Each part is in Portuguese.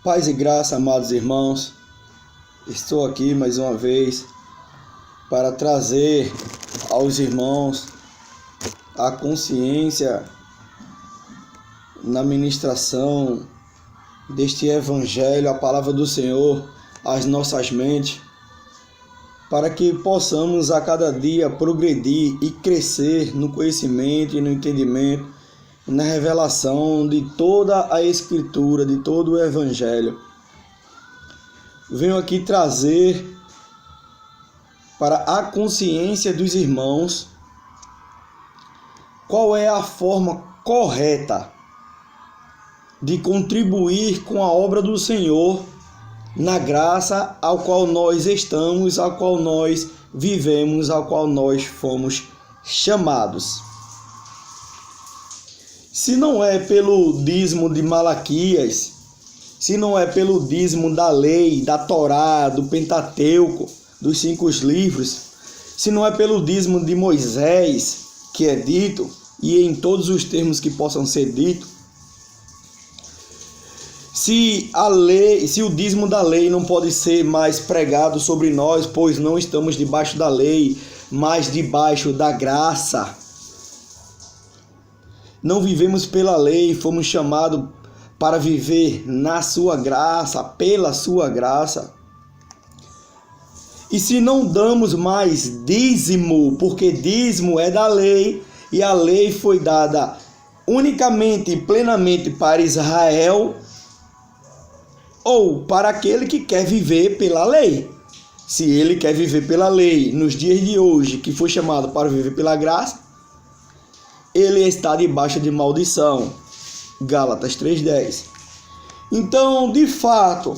Paz e graça, amados irmãos, estou aqui mais uma vez para trazer aos irmãos a consciência na ministração deste Evangelho, a palavra do Senhor, às nossas mentes, para que possamos a cada dia progredir e crescer no conhecimento e no entendimento, na revelação de toda a Escritura, de todo o Evangelho. Venho aqui trazer para a consciência dos irmãos qual é a forma correta de contribuir com a obra do Senhor na graça ao qual nós estamos, ao qual nós vivemos, ao qual nós fomos chamados. Se não é pelo dízimo de Malaquias, se não é pelo dízimo da lei, da Torá, do Pentateuco, dos 5 livros, se não é pelo dízimo de Moisés, que é dito, e em todos os termos que possam ser ditos, se o dízimo da lei não pode ser mais pregado sobre nós, pois não estamos debaixo da lei, mas debaixo da graça. Não vivemos pela lei, fomos chamados para viver na sua graça, pela sua graça. E se não damos mais dízimo, porque dízimo é da lei, e a lei foi dada unicamente e plenamente para Israel, ou para aquele que quer viver pela lei. Se ele quer viver pela lei nos dias de hoje, que foi chamado para viver pela graça, ele está debaixo de maldição. Gálatas 3:10. Então, de fato,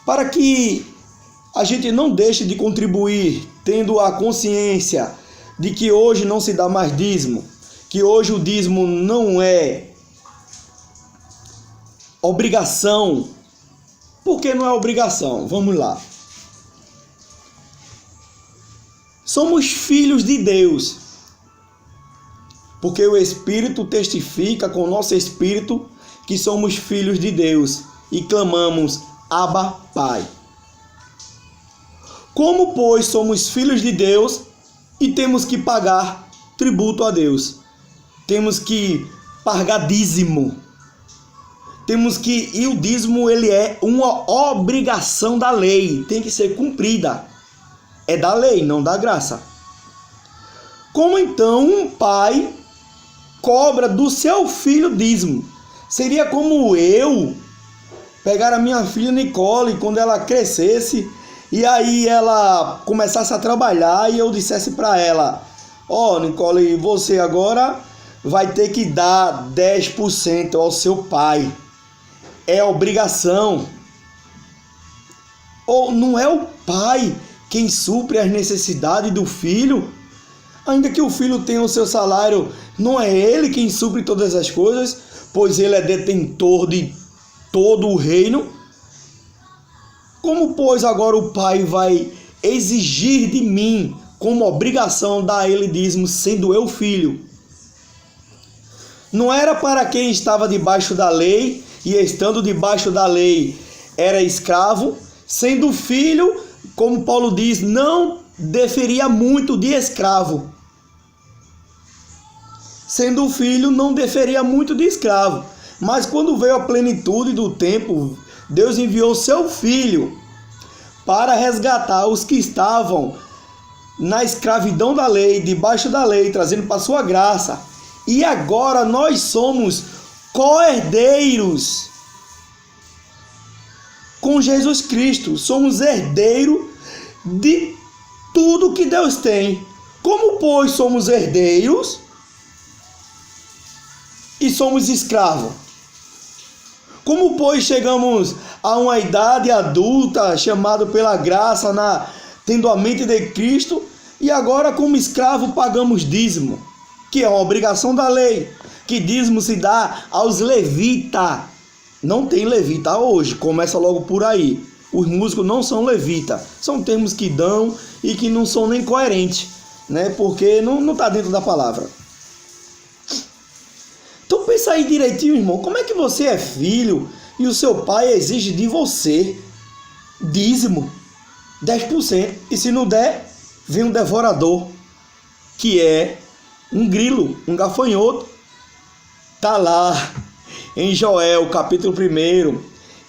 para que a gente não deixe de contribuir, tendo a consciência de que hoje não se dá mais dízimo, que hoje o dízimo não é obrigação. Por que não é obrigação? Vamos lá. Somos filhos de Deus. Porque o Espírito testifica com o nosso Espírito que somos filhos de Deus e clamamos, Abba, Pai. Como, pois, somos filhos de Deus e temos que pagar tributo a Deus? Temos que pagar dízimo. E o dízimo ele é uma obrigação da lei, tem que ser cumprida. É da lei, não da graça. Como então um pai cobra do seu filho dízimo? Seria como eu pegar a minha filha Nicole quando ela crescesse e aí ela começasse a trabalhar e eu dissesse para ela: Nicole, você agora vai ter que dar 10% ao seu pai. É obrigação. Ou não é o pai quem supre as necessidades do filho? Ainda que o filho tenha o seu salário, não é ele quem supre todas as coisas, pois ele é detentor de todo o reino? Como, pois, agora o pai vai exigir de mim como obrigação dar a ele dízimo, sendo eu filho? Não era para quem estava debaixo da lei, e estando debaixo da lei era escravo, sendo filho, como Paulo diz, não diferia muito de escravo. Sendo filho, não diferia muito de escravo. Mas quando veio a plenitude do tempo, Deus enviou seu filho para resgatar os que estavam na escravidão da lei, debaixo da lei, trazendo para sua graça. E agora nós somos co-herdeiros com Jesus Cristo. Somos herdeiros de tudo que Deus tem. Como, pois, somos herdeiros e somos escravos? Como, pois, chegamos a uma idade adulta, chamado pela graça, tendo a mente de Cristo, e agora como escravo pagamos dízimo, que é uma obrigação da lei, que dízimo se dá aos levitas. Não tem levita hoje, começa logo por aí. Os músicos não são levita, são termos que dão e que não são nem coerentes, né? Porque não está dentro da palavra. Então pensa aí direitinho, irmão, como é que você é filho e o seu pai exige de você dízimo, 10%. E se não der, vem um devorador, que é um grilo, um gafanhoto. Está lá em Joel, capítulo 1,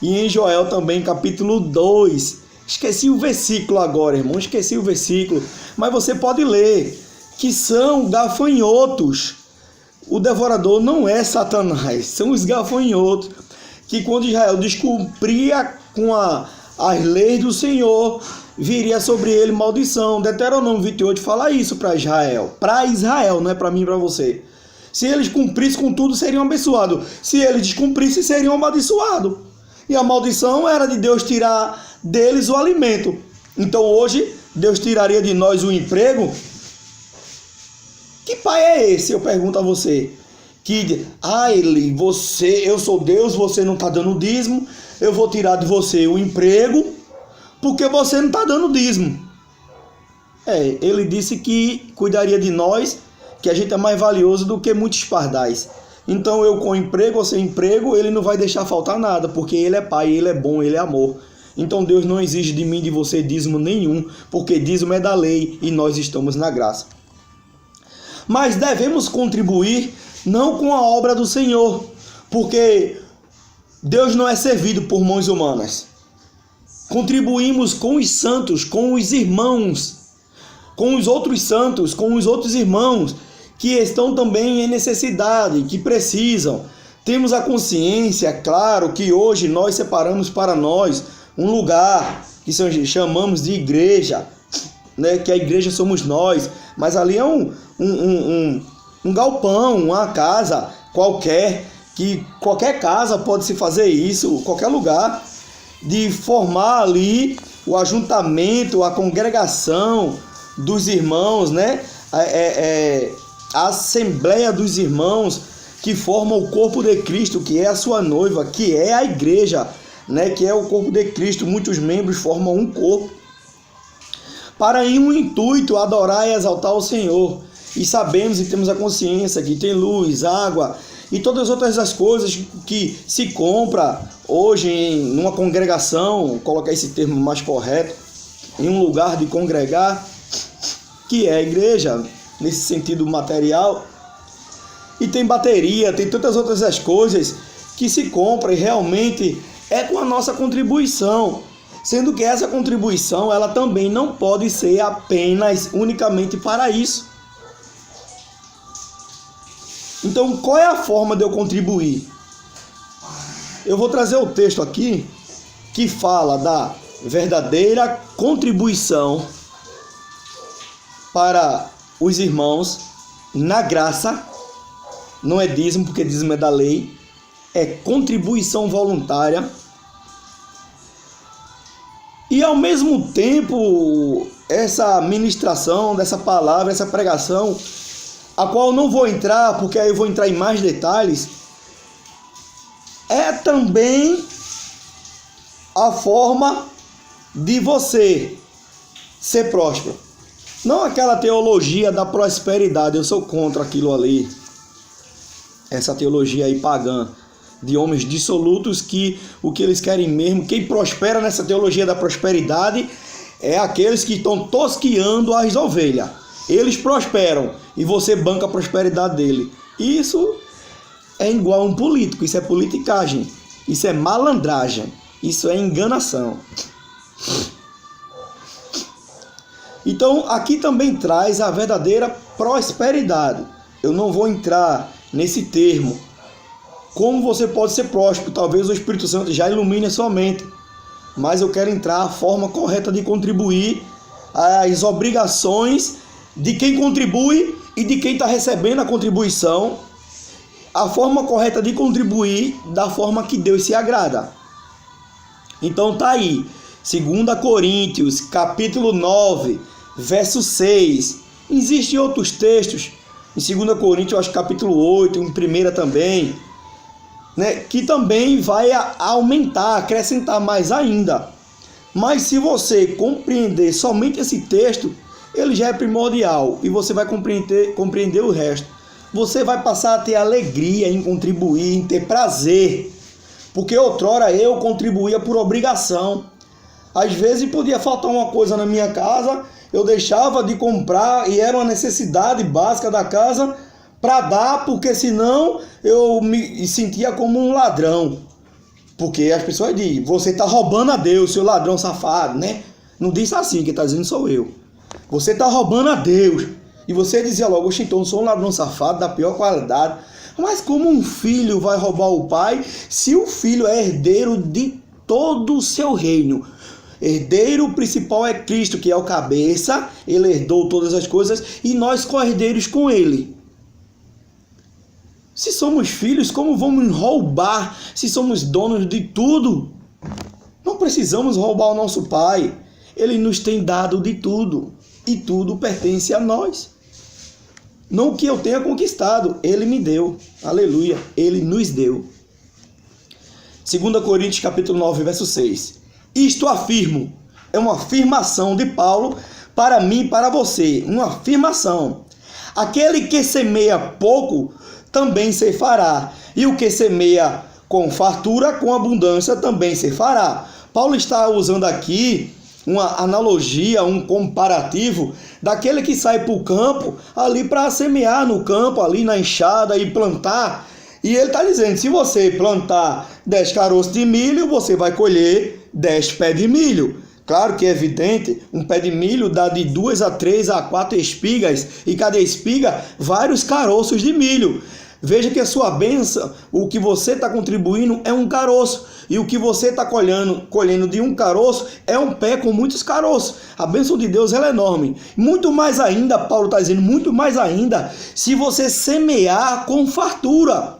e em Joel também, capítulo 2. Esqueci o versículo agora, irmão, esqueci o versículo, mas você pode ler, que são gafanhotos. O devorador não é Satanás, são os gafanhotos, que quando Israel descumpria com as leis do Senhor, viria sobre ele maldição. Deuteronômio 28 fala isso para Israel, não é para mim e para você. Se eles cumprissem com tudo, seriam abençoados. Se eles descumprissem, seriam amaldiçoados. E a maldição era de Deus tirar deles o alimento. Então hoje, Deus tiraria de nós o emprego? Que pai é esse? Eu pergunto a você. Que, eu sou Deus, você não está dando dízimo, eu vou tirar de você o emprego, porque você não está dando dízimo. Ele disse que cuidaria de nós, que a gente é mais valioso do que muitos pardais. Então eu com emprego ou sem emprego, ele não vai deixar faltar nada, porque ele é pai, ele é bom, ele é amor. Então Deus não exige de mim e de você dízimo nenhum, porque dízimo é da lei e nós estamos na graça. Mas devemos contribuir não com a obra do Senhor, porque Deus não é servido por mãos humanas. Contribuímos com os santos, com os irmãos, com os outros santos, com os outros irmãos que estão também em necessidade, que precisam. Temos a consciência, claro, que hoje nós separamos para nós um lugar que chamamos de igreja, né? Que a igreja somos nós, mas ali é um galpão, uma casa qualquer, que qualquer casa pode se fazer isso, qualquer lugar, de formar ali o ajuntamento, a congregação dos irmãos, né? A assembleia dos irmãos que formam o corpo de Cristo, que é a sua noiva, que é a igreja, né? Que é o corpo de Cristo. Muitos membros formam um corpo para em um intuito adorar e exaltar o Senhor. E sabemos e temos a consciência que tem luz, água e todas as outras coisas que se compra hoje em uma congregação, colocar esse termo mais correto, em um lugar de congregar, que é a igreja, nesse sentido material. E tem bateria, tem tantas outras coisas que se compra e realmente é com a nossa contribuição. Sendo que essa contribuição, ela também não pode ser apenas, unicamente para isso. Então, qual é a forma de eu contribuir? Eu vou trazer o texto aqui que fala da verdadeira contribuição para os irmãos na graça. Não é dízimo, porque dízimo é da lei. É contribuição voluntária. E ao mesmo tempo, essa ministração dessa palavra, essa pregação, a qual eu não vou entrar, porque aí eu vou entrar em mais detalhes, é também a forma de você ser próspero. Não aquela teologia da prosperidade, eu sou contra aquilo ali. Essa teologia aí pagã, de homens dissolutos, que o que eles querem mesmo, quem prospera nessa teologia da prosperidade é aqueles que estão tosqueando as ovelhas. Eles prosperam e você banca a prosperidade dele. Isso é igual a um político, isso é politicagem, isso é malandragem, isso é enganação. Então aqui também traz a verdadeira prosperidade. Eu não vou entrar nesse termo. Como você pode ser próspero? Talvez o Espírito Santo já ilumine a sua mente. Mas eu quero entrar a forma correta de contribuir, as obrigações de quem contribui e de quem está recebendo a contribuição, a forma correta de contribuir da forma que Deus se agrada. Então tá aí, 2 Coríntios, capítulo 9, verso 6. Existem outros textos, em 2 Coríntios, acho capítulo 8, em 1 também, né, que também vai aumentar, acrescentar mais ainda. Mas se você compreender somente esse texto, ele já é primordial e você vai compreender o resto. Você vai passar a ter alegria em contribuir, em ter prazer, Porque outrora eu contribuía por obrigação. Às vezes podia faltar uma coisa na minha casa, eu deixava de comprar e era uma necessidade básica da casa para dar, porque senão eu me sentia como um ladrão. Porque as pessoas dizem, você está roubando a Deus, seu ladrão safado, né? Não diz assim, quem está dizendo sou eu. Você está roubando a Deus. E você dizia logo, então eu sou um ladrão safado da pior qualidade. Mas como um filho vai roubar o pai se o filho é herdeiro de todo o seu reino? Herdeiro principal é Cristo, que é o cabeça, ele herdou todas as coisas e nós co-herdeiros com ele. Se somos filhos, como vamos roubar se somos donos de tudo? Não precisamos roubar o nosso pai, ele nos tem dado de tudo e tudo pertence a nós. Não que eu tenha conquistado, ele me deu, aleluia, ele nos deu. 2 Coríntios capítulo 9, verso 6. Isto afirmo, é uma afirmação de Paulo para mim e para você, uma afirmação. Aquele que semeia pouco, também ceifará, e o que semeia com fartura, com abundância, também ceifará. Paulo está usando aqui uma analogia, um comparativo daquele que sai para o campo ali para semear no campo, ali na enxada e plantar. E ele está dizendo, se você plantar 10 caroços de milho, você vai colher 10 pés de milho. Claro que é evidente, um pé de milho dá de 2 a 3 a 4 espigas, e cada espiga, vários caroços de milho. Veja que a sua bênção, o que você está contribuindo é um caroço, e o que você está colhendo de um caroço é um pé com muitos caroços. A bênção de Deus ela é enorme. Muito mais ainda, Paulo está dizendo, muito mais ainda, se você semear com fartura.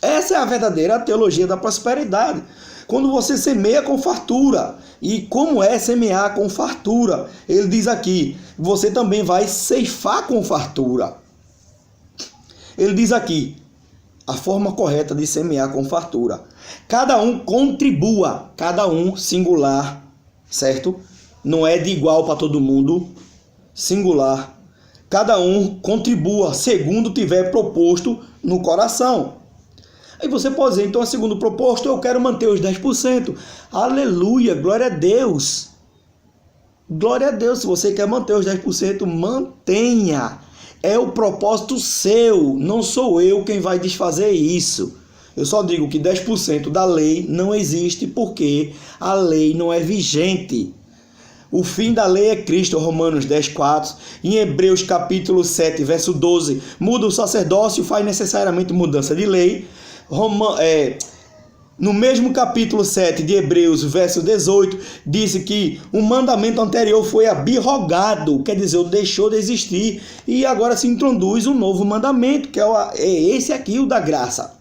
Essa é a verdadeira teologia da prosperidade. Quando você semeia com fartura. E como é semear com fartura? Ele diz aqui, você também vai ceifar com fartura. Ele diz aqui, a forma correta de semear com fartura. Cada um contribua, cada um singular, certo? Não é de igual para todo mundo, singular. Cada um contribua segundo tiver proposto no coração. Aí você pode dizer, então, segundo proposto, eu quero manter os 10%. Aleluia, glória a Deus. Glória a Deus, se você quer manter os 10%, mantenha. É o propósito seu, não sou eu quem vai desfazer isso. Eu só digo que 10% da lei não existe porque a lei não é vigente. O fim da lei é Cristo, Romanos 10:4. Em Hebreus capítulo 7, verso 12, muda o sacerdócio, faz necessariamente mudança de lei. No mesmo capítulo 7 de Hebreus, verso 18, diz que o mandamento anterior foi abrogado, quer dizer, deixou de existir, e agora se introduz um novo mandamento, que é esse aqui, o da graça.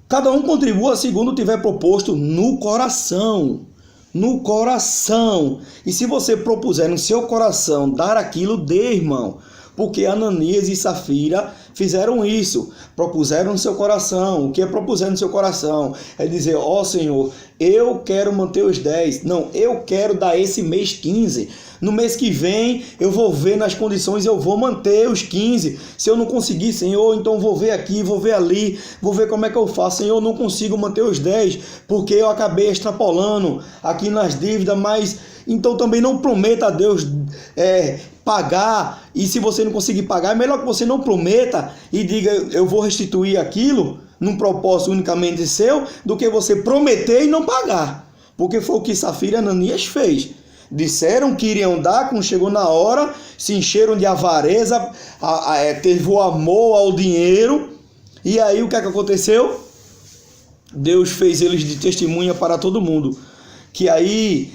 Cada um contribua segundo tiver proposto no coração. No coração. E se você propuser no seu coração dar aquilo, dê, irmão. Porque Ananias e Safira fizeram isso, propuseram no seu coração. O que é propuser no seu coração? É dizer, ó Senhor, eu quero manter os 10. Não, eu quero dar esse mês 15. No mês que vem, eu vou ver nas condições, eu vou manter os 15. Se eu não conseguir, Senhor, então vou ver aqui, vou ver ali, vou ver como é que eu faço. Senhor, eu não consigo manter os 10, porque eu acabei extrapolando aqui nas dívidas, mas então também não prometa a Deus pagar, e se você não conseguir pagar, é melhor que você não prometa e diga, eu vou restituir aquilo num propósito unicamente seu, do que você prometer e não pagar, porque foi o que Safira e Ananias fez. Disseram que iriam dar, quando chegou na hora, se encheram de avareza, teve o amor ao dinheiro, e aí o que é que aconteceu? Deus fez eles de testemunha para todo mundo, que aí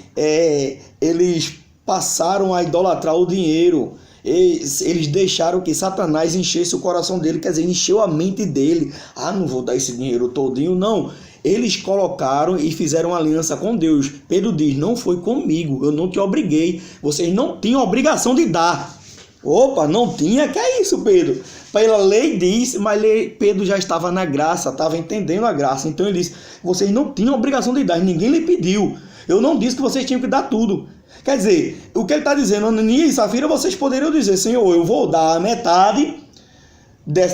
eles passaram a idolatrar o dinheiro. Eles deixaram que Satanás enchesse o coração dele, quer dizer, encheu a mente dele. Não vou dar esse dinheiro todinho, não. Eles colocaram e fizeram aliança com Deus. Pedro diz, não foi comigo, eu não te obriguei, vocês não tinham obrigação de dar. Opa, não tinha? Que é isso, Pedro? Pela lei diz, mas Pedro já estava na graça, estava entendendo a graça. Então ele disse, vocês não tinham obrigação de dar, ninguém lhe pediu. Eu não disse que vocês tinham que dar tudo. Quer dizer, o que ele está dizendo, Ananias e Safira, vocês poderiam dizer, Senhor, eu vou dar a metade,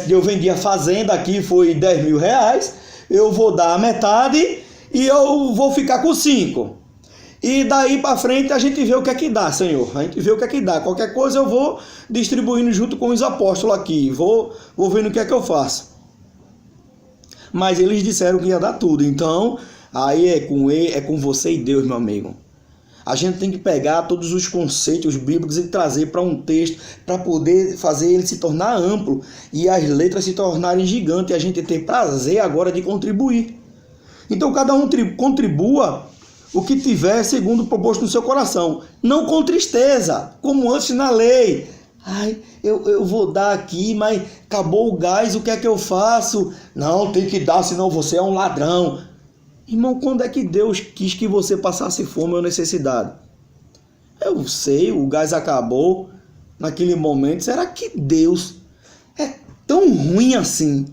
eu vendi a fazenda aqui, foi 10 mil reais, eu vou dar a metade e eu vou ficar com 5. E daí para frente a gente vê o que é que dá, Senhor. A gente vê o que é que dá. Qualquer coisa eu vou distribuindo junto com os apóstolos aqui. Vou vendo o que é que eu faço. Mas eles disseram que ia dar tudo. Então, aí é com você e Deus, meu amigo. A gente tem que pegar todos os conceitos bíblicos e trazer para um texto para poder fazer ele se tornar amplo e as letras se tornarem gigantes. E a gente tem prazer agora de contribuir. Então, cada um contribua o que tiver segundo o proposto no seu coração. Não com tristeza, como antes na lei. Ai, eu vou dar aqui, mas acabou o gás, o que é que eu faço? Não, tem que dar, senão você é um ladrão. Irmão, quando é que Deus quis que você passasse fome ou necessidade? Eu sei, o gás acabou naquele momento. Será que Deus é tão ruim assim?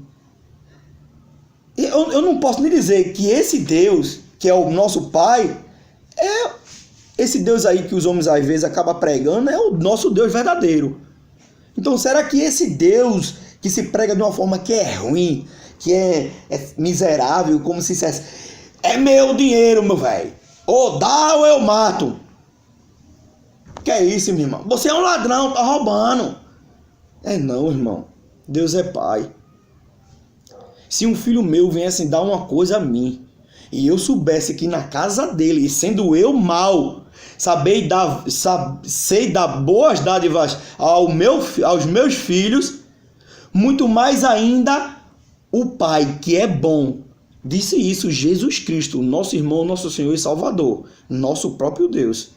Eu não posso nem dizer que esse Deus, que é o nosso Pai, esse Deus aí que os homens às vezes acabam pregando, é o nosso Deus verdadeiro. Então será que esse Deus que se prega de uma forma que é ruim, que é miserável, como se dissesse, é meu dinheiro, meu velho, ou dá ou eu mato? Que é isso, meu irmão? Você é um ladrão, tá roubando. Não, irmão. Deus é Pai. Se um filho meu viesse dar uma coisa a mim, e eu soubesse que na casa dele, sendo eu mau, sei dar boas dádivas aos meus filhos, muito mais ainda o Pai, que é bom. Disse isso Jesus Cristo, nosso irmão, nosso Senhor e Salvador, nosso próprio Deus.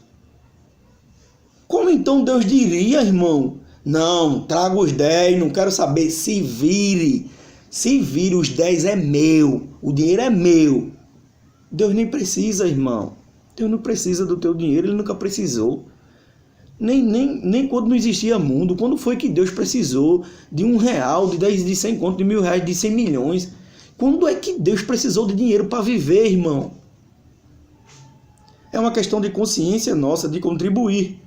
Como então Deus diria, irmão? Não, traga os 10, não quero saber, se vire, os 10 é meu, o dinheiro é meu. Deus nem precisa, irmão. Deus não precisa do teu dinheiro, Ele nunca precisou. Nem quando não existia mundo. Quando foi que Deus precisou de R$1, de 10, de 100 conto, de R$1.000, de 100 milhões? Quando é que Deus precisou de dinheiro para viver, irmão? É uma questão de consciência nossa, de contribuir.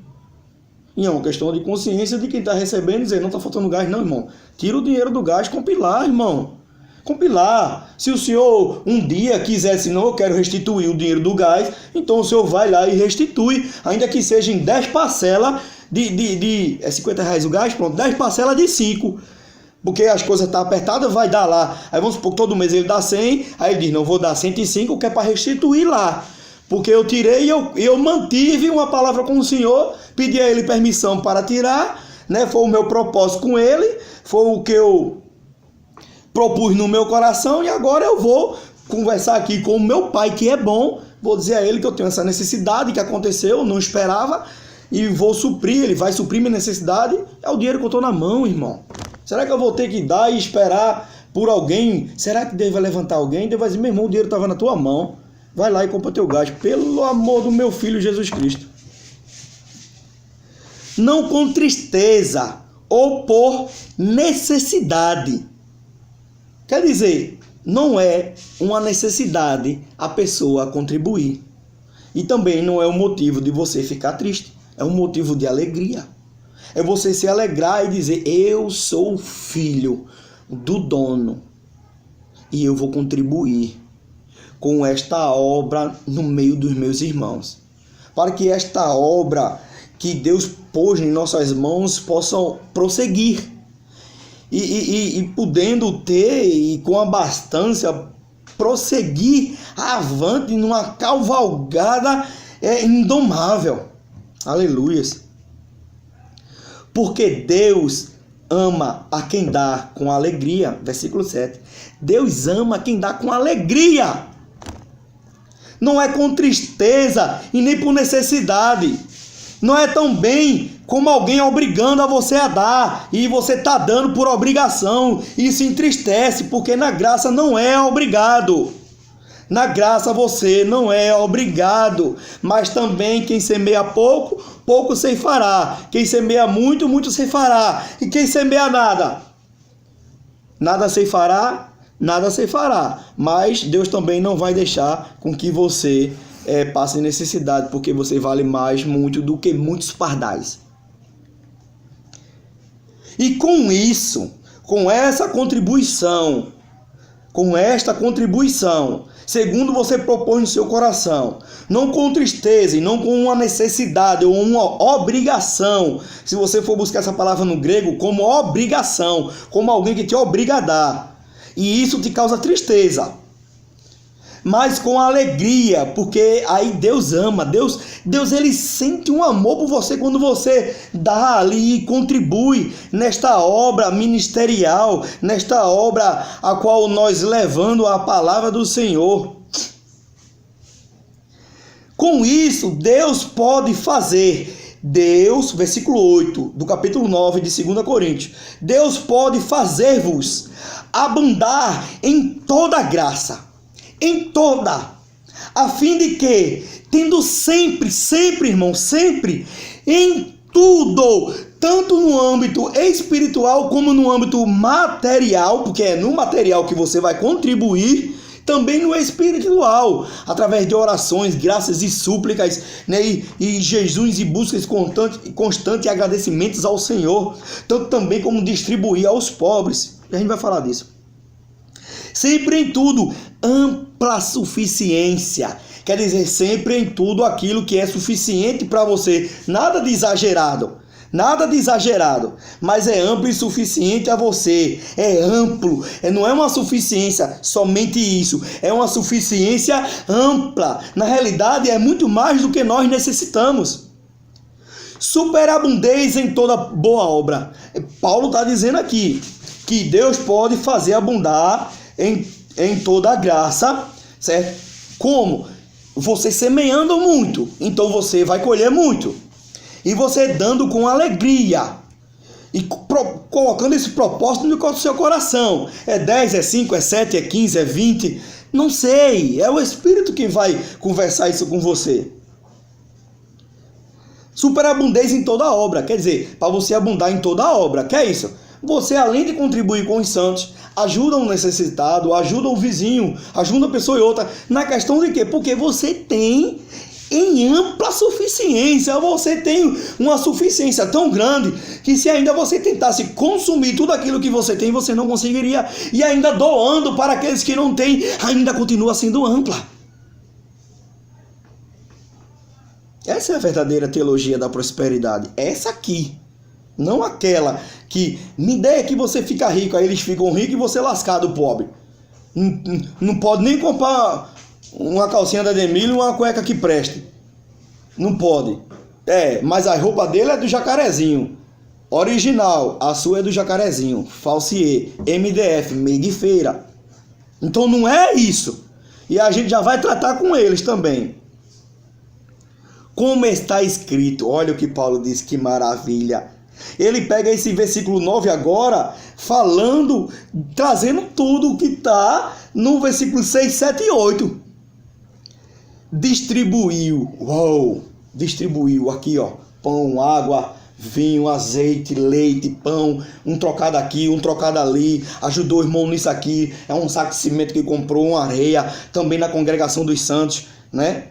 E é uma questão de consciência de quem está recebendo e dizer, não está faltando gás, não, irmão. Tira o dinheiro do gás, compilar, irmão. Compilar. Se o senhor um dia quisesse, não, eu quero restituir o dinheiro do gás, então o senhor vai lá e restitui, ainda que seja em 10 parcelas de R$50 o gás, pronto, 10 parcelas de 5. Porque as coisas estão apertadas, vai dar lá. Aí vamos supor que todo mês ele dá 100, aí ele diz, não, vou dar 105, que é para restituir lá. Porque eu tirei e eu mantive uma palavra com o senhor, pedi a ele permissão para tirar, né? Foi o meu propósito com ele, foi o que eu propus no meu coração, e agora eu vou conversar aqui com o meu Pai, que é bom, vou dizer a ele que eu tenho essa necessidade, que aconteceu, não esperava, e vou suprir, ele vai suprir minha necessidade, é o dinheiro que eu estou na mão, irmão. Será que eu vou ter que dar e esperar por alguém? Será que Deus vai levantar alguém? Deus vai dizer, meu irmão, o dinheiro estava na tua mão, vai lá e compra teu gás, pelo amor do meu filho Jesus Cristo. Não com tristeza ou por necessidade. Quer dizer, não é uma necessidade a pessoa contribuir. E também não é um motivo de você ficar triste. É um motivo de alegria. É você se alegrar e dizer, eu sou filho do dono. E eu vou contribuir com esta obra no meio dos meus irmãos. Para que esta obra que Deus pôs em nossas mãos possa prosseguir. E podendo ter, e com abastância, prosseguir avante numa cavalgada indomável. Aleluias. Porque Deus ama a quem dá com alegria. Versículo 7. Deus ama quem dá com alegria. Não é com tristeza e nem por necessidade. Não é tão bem como alguém obrigando a você a dar, e você está dando por obrigação, e se entristece, porque na graça não é obrigado. Na graça você não é obrigado, mas também quem semeia pouco, pouco ceifará. Quem semeia muito, muito ceifará. E quem semeia nada, nada ceifará, nada ceifará. Mas Deus também não vai deixar com que você passe necessidade, porque você vale mais muito do que muitos pardais. E com isso, com esta contribuição, segundo você propõe no seu coração, não com tristeza e não com uma necessidade ou uma obrigação. Se você for buscar essa palavra no grego, como obrigação, como alguém que te obriga a dar, e isso te causa tristeza, mas com alegria, porque aí Deus ama, Deus ele sente um amor por você quando você dá ali e contribui nesta obra ministerial, nesta obra a qual nós levando a palavra do Senhor. Com isso, Deus pode fazer, versículo 8 do capítulo 9 de 2 Coríntios, Deus pode fazer-vos abundar em toda graça, a fim de que, tendo sempre, irmão, sempre, em tudo, tanto no âmbito espiritual como no âmbito material, porque é no material que você vai contribuir, também no espiritual, através de orações, graças e súplicas, né, e jejuns e buscas constantes e agradecimentos ao Senhor, tanto também como distribuir aos pobres. E a gente vai falar disso. Sempre em tudo, ampla suficiência. Quer dizer, sempre em tudo aquilo que é suficiente para você. Nada de exagerado, mas é amplo e suficiente a você. É amplo, não é uma suficiência somente isso, é uma suficiência ampla. Na realidade, é muito mais do que nós necessitamos. Superabundez em toda boa obra. Paulo está dizendo aqui que Deus pode fazer abundar em toda a graça, certo? Como? Você semeando muito, então você vai colher muito. E você dando com alegria. E colocando esse propósito no seu coração. É 10, é 5, é 7, é 15, é 20. Não sei. É o Espírito que vai conversar isso com você. Superabundez em toda obra. Quer dizer, para você abundar em toda obra. Que é isso? Você, além de contribuir com os santos, ajuda um necessitado, ajuda o vizinho, ajuda uma pessoa e outra. Na questão de quê? Porque você tem em ampla suficiência. Você tem uma suficiência tão grande que se ainda você tentasse consumir tudo aquilo que você tem, você não conseguiria. E ainda doando para aqueles que não têm, ainda continua sendo ampla. Essa é a verdadeira teologia da prosperidade. Essa aqui. Não aquela que me dê que você fica rico, aí eles ficam ricos e você lascado, pobre. Não pode nem comprar uma calcinha da Demilho e uma cueca que preste. Não pode. Mas a roupa dele é do Jacarezinho. Original. A sua é do Jacarezinho. Falsier. MDF. Meio de feira. Então não é isso. E a gente já vai tratar com eles também. Como está escrito. Olha o que Paulo diz. Que maravilha. Ele pega esse versículo 9 agora, falando, trazendo tudo o que está no versículo 6, 7 e 8. Distribuiu aqui, ó, pão, água, vinho, azeite, leite, pão, um trocado aqui, um trocado ali, ajudou o irmão nisso aqui, é um saco de cimento que comprou, uma areia, também na congregação dos santos, né?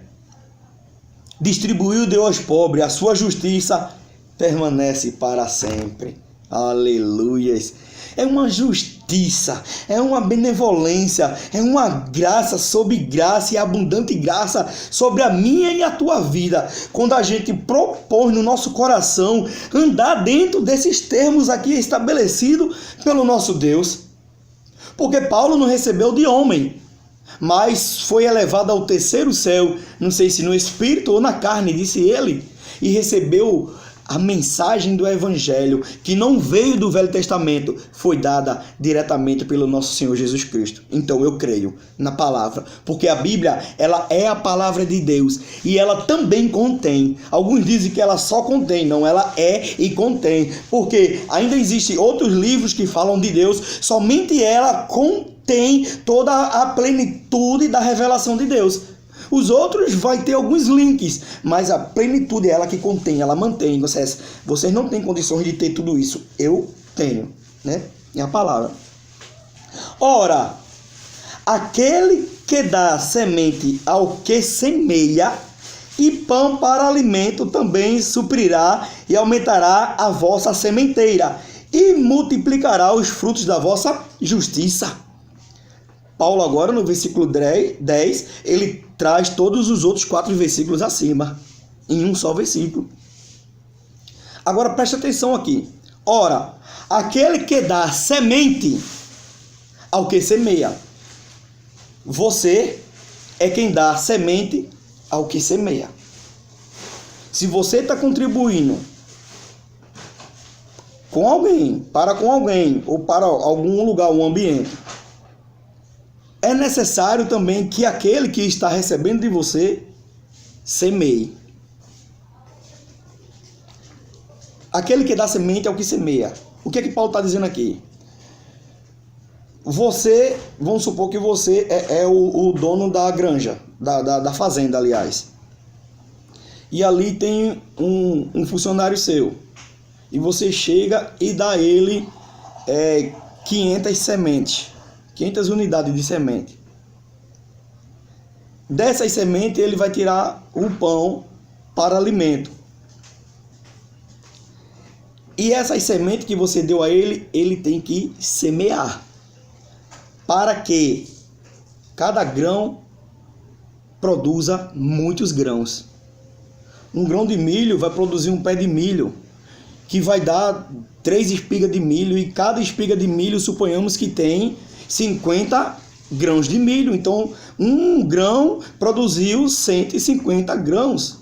Distribuiu, deu aos pobres, a sua justiça permanece para sempre. Aleluias. É uma justiça, é uma benevolência, é uma graça sobre graça e abundante graça sobre a minha e a tua vida. Quando a gente propõe no nosso coração andar dentro desses termos aqui estabelecidos pelo nosso Deus. Porque Paulo não recebeu de homem, mas foi elevado ao terceiro céu, não sei se no espírito ou na carne, disse ele, e recebeu a mensagem do Evangelho, que não veio do Velho Testamento, foi dada diretamente pelo nosso Senhor Jesus Cristo. Então eu creio na palavra, porque a Bíblia, ela é a palavra de Deus, e ela também contém. Alguns dizem que ela só contém, não, ela é e contém, porque ainda existem outros livros que falam de Deus, somente ela contém toda a plenitude da revelação de Deus. Os outros vai ter alguns links, mas a plenitude é ela que contém, ela mantém. Vocês não têm condições de ter tudo isso. Eu tenho, né? É a palavra. Ora, aquele que dá semente ao que semeia e pão para alimento também suprirá e aumentará a vossa sementeira e multiplicará os frutos da vossa justiça. Paulo agora no versículo 10, ele traz todos os outros 4 versículos acima, em um só versículo. Agora preste atenção aqui. Ora, aquele que dá semente ao que semeia. Você é quem dá semente ao que semeia. Se você está contribuindo com alguém ou para algum lugar, um ambiente, é necessário também que aquele que está recebendo de você semeie. Aquele que dá semente é o que semeia. O que é que Paulo está dizendo aqui? Você, vamos supor que você é o dono da granja, da fazenda, aliás. E ali tem um funcionário seu. E você chega e dá a ele 500 sementes, 500 unidades de semente. Dessas sementes ele vai tirar o pão para alimento. E essas sementes que você deu a ele, ele tem que semear, para que cada grão produza muitos grãos. Um grão de milho vai produzir um pé de milho, que vai dar 3 espigas de milho, e cada espiga de milho, suponhamos que tem 50 grãos de milho. Então, um grão produziu 150 grãos.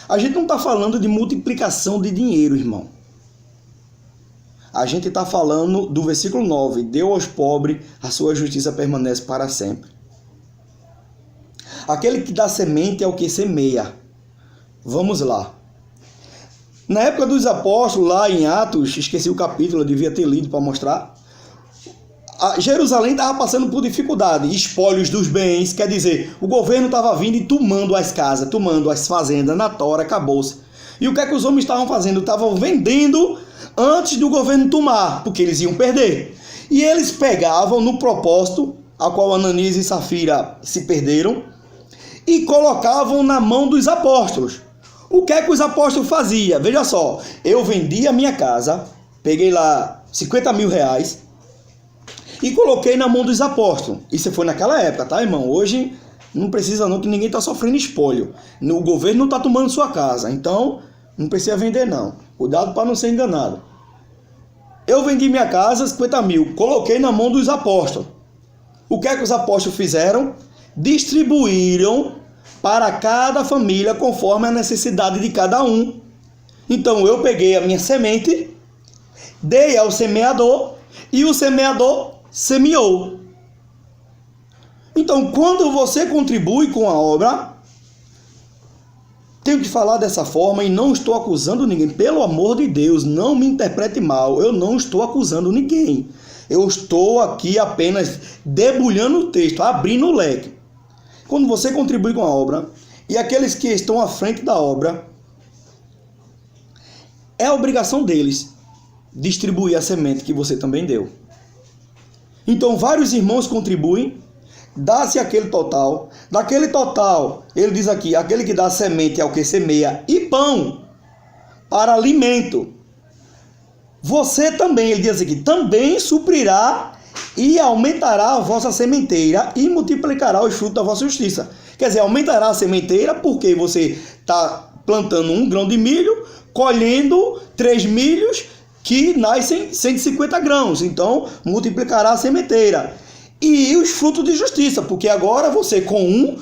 A gente não está falando de multiplicação de dinheiro, irmão. A gente está falando do versículo 9. Deu aos pobres, a sua justiça permanece para sempre. Aquele que dá semente é o que semeia. Vamos lá. Na época dos apóstolos, lá em Atos, esqueci o capítulo, eu devia ter lido para mostrar. Jerusalém estava passando por dificuldade, espólios dos bens, quer dizer, o governo estava vindo e tomando as casas, tomando as fazendas, na tora, acabou-se. E o que é que os homens estavam fazendo? Estavam vendendo antes do governo tomar, porque eles iam perder. E eles pegavam no propósito, a qual Ananias e Safira se perderam, e colocavam na mão dos apóstolos. O que é que os apóstolos faziam? Veja só, eu vendi a minha casa, peguei lá 50 mil reais, e coloquei na mão dos apóstolos. Isso foi naquela época, tá, irmão? Hoje não precisa não, que ninguém está sofrendo espólio. O governo não está tomando sua casa, então não precisa vender não. Cuidado para não ser enganado. Eu vendi minha casa, 50 mil, coloquei na mão dos apóstolos. O que é que os apóstolos fizeram? Distribuíram para cada família conforme a necessidade de cada um. Então eu peguei a minha semente, dei ao semeador, e o semeador semeou. Então, quando você contribui com a obra, tenho que falar dessa forma e não estou acusando ninguém. Pelo amor de Deus, não me interprete mal. Eu não estou acusando ninguém. Eu estou aqui apenas debulhando o texto, abrindo o leque. Quando você contribui com a obra, e aqueles que estão à frente da obra, é a obrigação deles distribuir a semente que você também deu. Então, vários irmãos contribuem, dá-se aquele total. Daquele total, ele diz aqui, aquele que dá semente é o que semeia, e pão para alimento. Você também, ele diz aqui, também suprirá e aumentará a vossa sementeira e multiplicará os frutos da vossa justiça. Quer dizer, aumentará a sementeira porque você está plantando 1 grão de milho, colhendo 3 milhos, que nascem 150 grãos, então multiplicará a sementeira. E os frutos de justiça, porque agora você com 1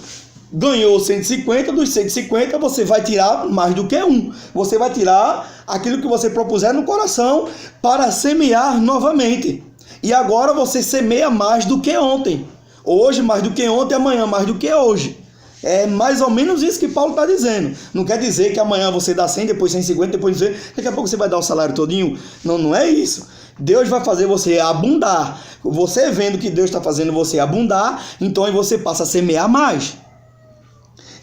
ganhou 150, dos 150 você vai tirar mais do que 1. Você vai tirar aquilo que você propuser no coração para semear novamente. E agora você semeia mais do que ontem. Hoje mais do que ontem, amanhã mais do que hoje. É mais ou menos isso que Paulo está dizendo. Não quer dizer que amanhã você dá 100, depois 150, depois 200, daqui a pouco você vai dar o salário todinho. Não, não é isso. Deus vai fazer você abundar. Você vendo que Deus está fazendo você abundar, então aí você passa a semear mais.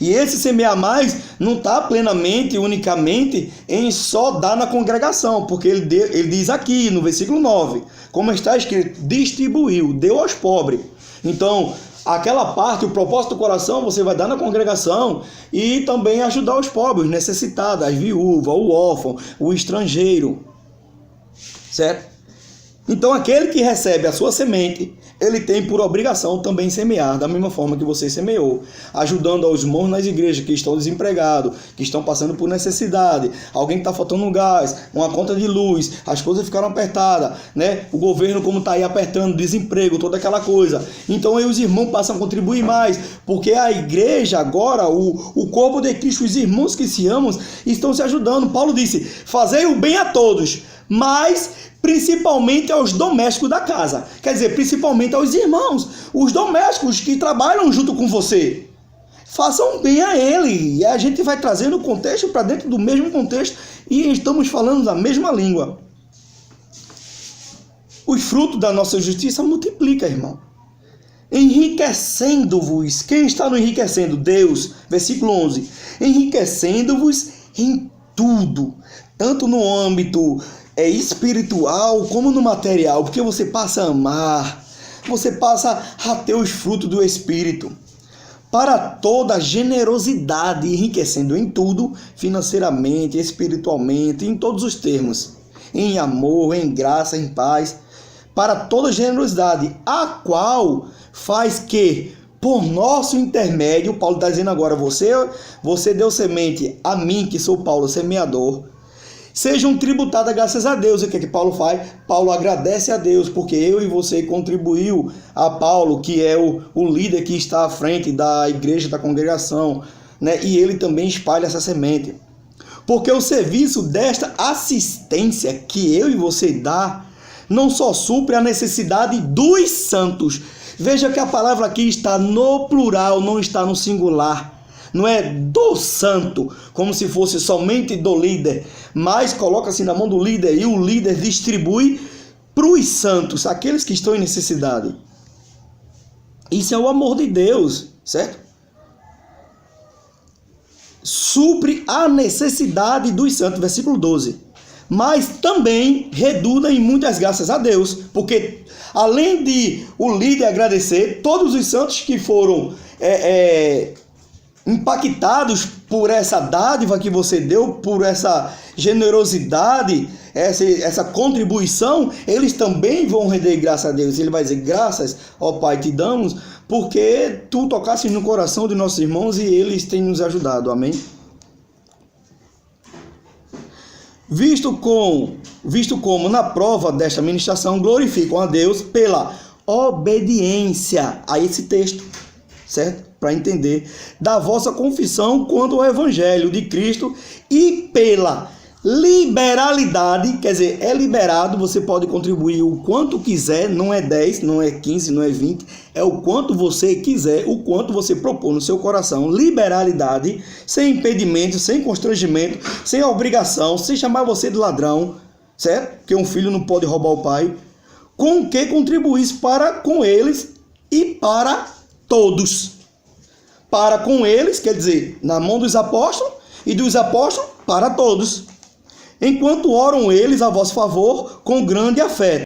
E esse semear mais não está plenamente, unicamente, em só dar na congregação, porque ele diz aqui no versículo 9, como está escrito, distribuiu, deu aos pobres. Então, aquela parte, o propósito do coração, você vai dar na congregação e também ajudar os pobres, os necessitados, as viúvas, o órfão, o estrangeiro. certo? Então aquele que recebe a sua semente, ele tem por obrigação também semear, da mesma forma que você semeou, ajudando aos irmãos nas igrejas que estão desempregados, que estão passando por necessidade, alguém que está faltando um gás, uma conta de luz, as coisas ficaram apertadas, né? O governo como está aí apertando, desemprego, toda aquela coisa. Então aí os irmãos passam a contribuir mais, porque a igreja agora, o corpo de Cristo, os irmãos que se amam, estão se ajudando. Paulo disse, fazei o bem a todos, mas principalmente aos domésticos da casa. Quer dizer, principalmente aos irmãos, os domésticos que trabalham junto com você. Façam bem a ele. E a gente vai trazendo o contexto para dentro do mesmo contexto e estamos falando da mesma língua. Os frutos da nossa justiça multiplica, irmão. Enriquecendo-vos. Quem está no enriquecendo? Deus. Versículo 11. Enriquecendo-vos em tudo, tanto no âmbito espiritual como no material, porque você passa a amar, você passa a ter os frutos do Espírito, para toda generosidade, enriquecendo em tudo, financeiramente, espiritualmente, em todos os termos, em amor, em graça, em paz, para toda generosidade, a qual faz que, por nosso intermédio, Paulo está dizendo agora, você deu semente a mim, que sou Paulo, semeador, sejam tributadas graças a Deus. E o que Paulo faz? Paulo agradece a Deus, porque eu e você contribuiu a Paulo, que é o líder que está à frente da igreja, da congregação, né? E ele também espalha essa semente. Porque o serviço desta assistência que eu e você dá, não só supre a necessidade dos santos. Veja que a palavra aqui está no plural, não está no singular. Não é do santo, como se fosse somente do líder, mas coloca-se na mão do líder e o líder distribui para os santos, aqueles que estão em necessidade. Isso é o amor de Deus, certo? Supre a necessidade dos santos, versículo 12. Mas também redunda em muitas graças a Deus, porque além de o líder agradecer, todos os santos que foram impactados por essa dádiva que você deu, por essa generosidade, essa contribuição, eles também vão render graças a Deus. Ele vai dizer, graças, ó Pai, te damos, porque tu tocaste no coração de nossos irmãos e eles têm nos ajudado. Amém? Visto como na prova desta ministração glorificam a Deus pela obediência a esse texto, certo? Para entender, da vossa confissão quanto ao Evangelho de Cristo e pela liberalidade, quer dizer, é liberado, você pode contribuir o quanto quiser, não é 10, não é 15, não é 20, é o quanto você quiser, o quanto você propor no seu coração, liberalidade, sem impedimento, sem constrangimento, sem obrigação, sem chamar você de ladrão, certo? Porque um filho não pode roubar o pai, com que contribuísse para com eles e para todos. Para com eles, quer dizer, na mão dos apóstolos, e dos apóstolos para todos. Enquanto oram eles a vosso favor com grande afeto.